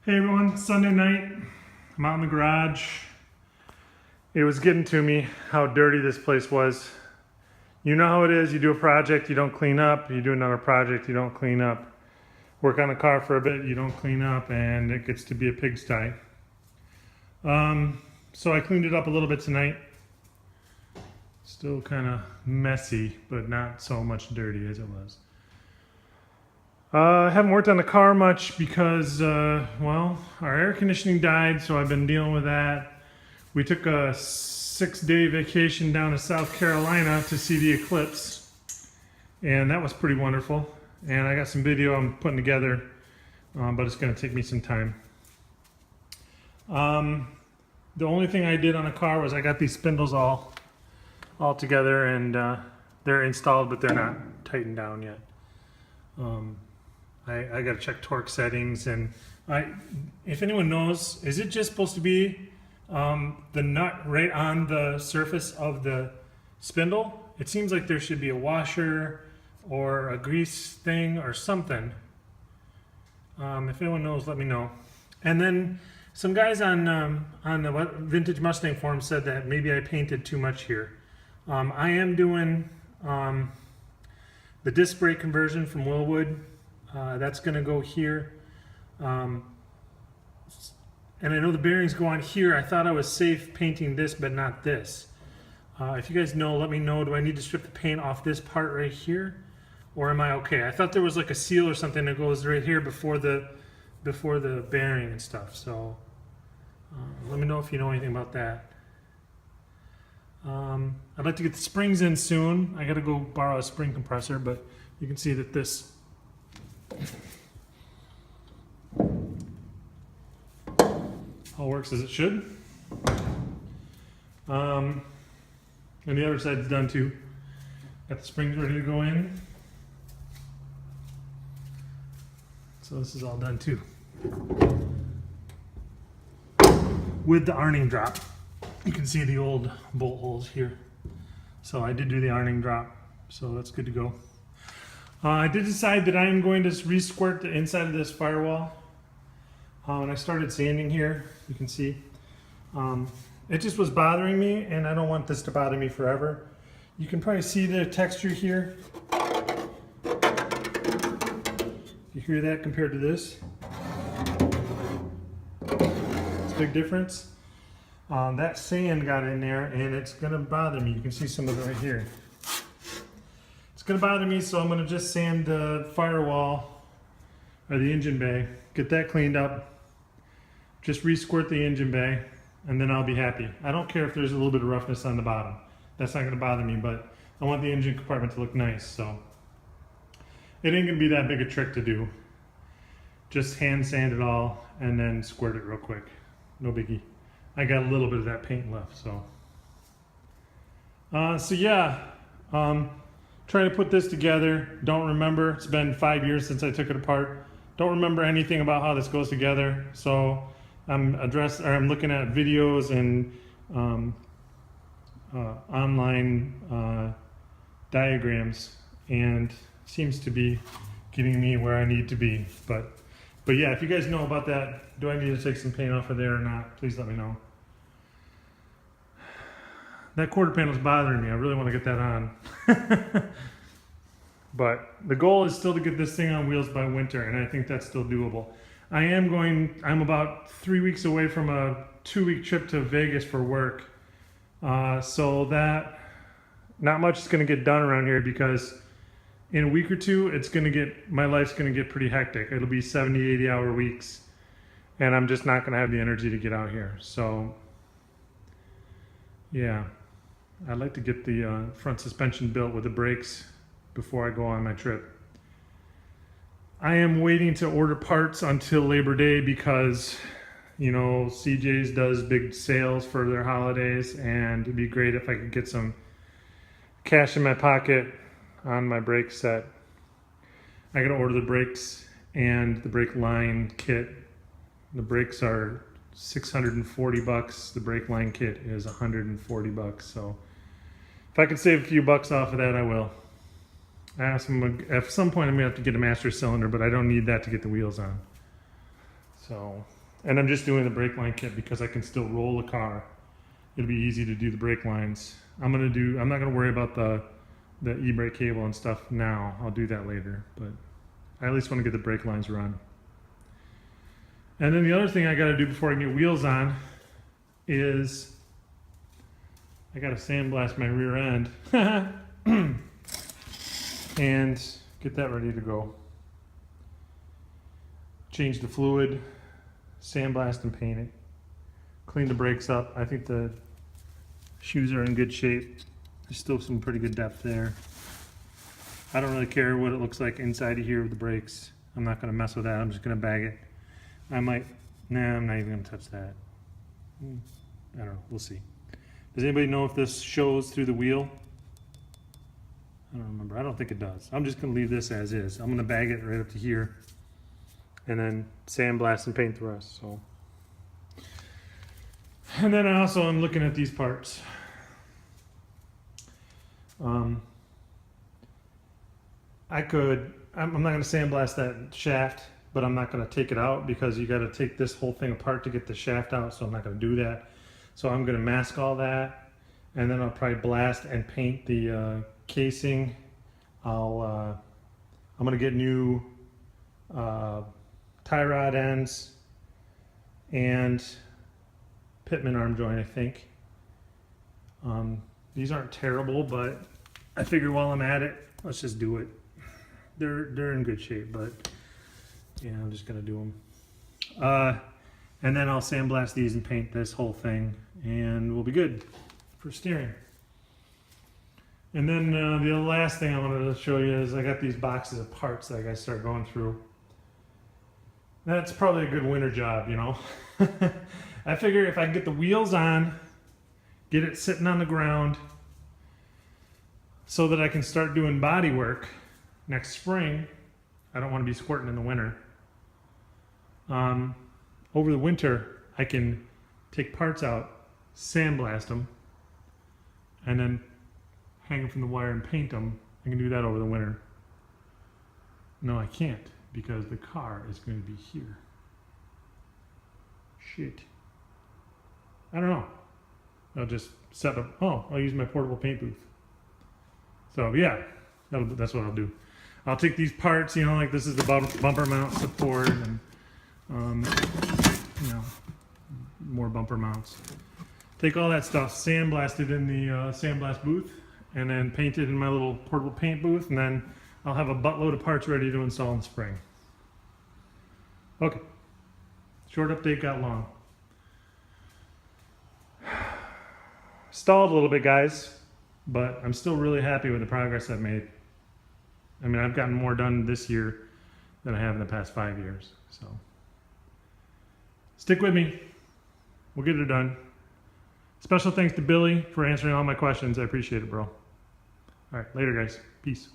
Hey everyone, Sunday night, I'm out in the garage. It was getting to me how dirty this place was. You know how it is, you do a project, you don't clean up, you do another project, you don't clean up. Work on the car for a bit, you don't clean up, and it gets to be a pigsty. So I cleaned it up a little bit tonight. Still kind of messy, but not so much dirty as it was. I haven't worked on the car much because, well, our air conditioning died, so I've been dealing with that. We took a 6-day vacation down to South Carolina to see the eclipse, and that was pretty wonderful. And I got some video I'm putting together, but it's going to take me some time. The only thing I did on the car was I got these spindles all together, and they're installed, but they're not tightened down yet. I got to check torque settings, and if anyone knows, is it just supposed to be the nut right on the surface of the spindle? It seems like there should be a washer or a grease thing or something. If anyone knows, let me know. And then some guys on the Vintage Mustang forum said that maybe I painted too much here. I am doing the disc brake conversion from Wilwood. That's going to go here. And I know the bearings go on here. I thought I was safe painting this, but not this. If you guys know, let me know. Do I need to strip the paint off this part right here? Or am I okay? I thought there was like a seal or something that goes right here before the bearing and stuff. So let me know if you know anything about that. I'd like to get the springs in soon. I got to go borrow a spring compressor, but you can see that this all works as it should. And the other side's done too. Got the springs ready to go in. So this is all done too. With the arning drop. You can see the old bolt holes here. So I did do the arning drop, so that's good to go. I did decide that I am going to re-squirt the inside of this firewall. When I started sanding here, you can see, it just was bothering me, and I don't want this to bother me forever. You can probably see the texture here. You hear that compared to this? It's a big difference. That sand got in there, and it's gonna bother me. You can see some of it right here. It's gonna bother me, so I'm gonna just sand the firewall or the engine bay, get that cleaned up, just re-squirt the engine bay, and then I'll be happy. I don't care if there's a little bit of roughness on the bottom. That's not gonna bother me, but I want the engine compartment to look nice, so it ain't gonna be that big a trick to do. Just hand sand it all and then squirt it real quick. No biggie. I got a little bit of that paint left, so. So yeah, trying to put this together. Don't remember, it's been 5 years since I took it apart. Don't remember anything about how this goes together. So I'm looking at videos and online diagrams, and seems to be getting me where I need to be. But yeah, if you guys know about that, do I need to take some paint off of there or not? Please let me know. That quarter panel is bothering me. I really want to get that on. But the goal is still to get this thing on wheels by winter, and I think that's still doable. I'm about 3 weeks away from a 2-week trip to Vegas for work. So that, not much is going to get done around here, because in a week or two, my life's going to get pretty hectic. It'll be 70, 80 hour weeks, and I'm just not going to have the energy to get out here. So yeah, I'd like to get the front suspension built with the brakes before I go on my trip. I am waiting to order parts until Labor Day, because, you know, CJ's does big sales for their holidays, and it'd be great if I could get some cash in my pocket on my brake set. I gotta order the brakes and the brake line kit. The brakes are $640. The brake line kit is $140. So if I could save a few bucks off of that, I will. At some point I'm gonna have to get a master cylinder, but I don't need that to get the wheels on. So, and I'm just doing the brake line kit because I can still roll the car. It'll be easy to do the brake lines. I'm not gonna worry about the e-brake cable and stuff now. I'll do that later, but I at least want to get the brake lines run. And then the other thing I gotta do before I get wheels on is I gotta sandblast my rear end and get that ready to go. Change the fluid, sandblast and paint it. Clean the brakes up. I think the shoes are in good shape. There's still some pretty good depth there. I don't really care what it looks like inside of here with the brakes. I'm not gonna mess with that. I'm just gonna bag it. I'm not even gonna touch that. I don't know, we'll see. Does anybody know if this shows through the wheel? I don't remember, I don't think it does. I'm just gonna leave this as is. I'm gonna bag it right up to here and then sandblast and paint the rest, so. And then I also am looking at these parts. I'm not gonna sandblast that shaft, but I'm not gonna take it out because you gotta take this whole thing apart to get the shaft out, so I'm not gonna do that. So I'm gonna mask all that, and then I'll probably blast and paint the casing. I'm gonna get new tie rod ends and Pitman arm joint, I think. These aren't terrible, but I figure while I'm at it, let's just do it. They're in good shape, but yeah, I'm just gonna do them. And then I'll sandblast these and paint this whole thing, and we'll be good for steering. And then the last thing I wanted to show you is I got these boxes of parts that I gotta start going through. That's probably a good winter job, you know. I figure if I can get the wheels on, get it sitting on the ground, so that I can start doing body work next spring. I don't want to be squirting in the winter. Over the winter, I can take parts out, sandblast them, and then hang them from the wire and paint them. I can do that over the winter. No, I can't, because the car is going to be here. Shit. I don't know. I'll just set up, I'll use my portable paint booth. So yeah, that's what I'll do. I'll take these parts, you know, like this is the bumper mount support and, you know, more bumper mounts. Take all that stuff, sandblast it in the sandblast booth, and then paint it in my little portable paint booth, and then I'll have a buttload of parts ready to install in the spring. Okay, short update got long. Stalled a little bit, guys, but I'm still really happy with the progress I've made. I mean, I've gotten more done this year than I have in the past 5 years, so. Stick with me. We'll get it done. Special thanks to Billy for answering all my questions. I appreciate it, bro. All right, later, guys. Peace.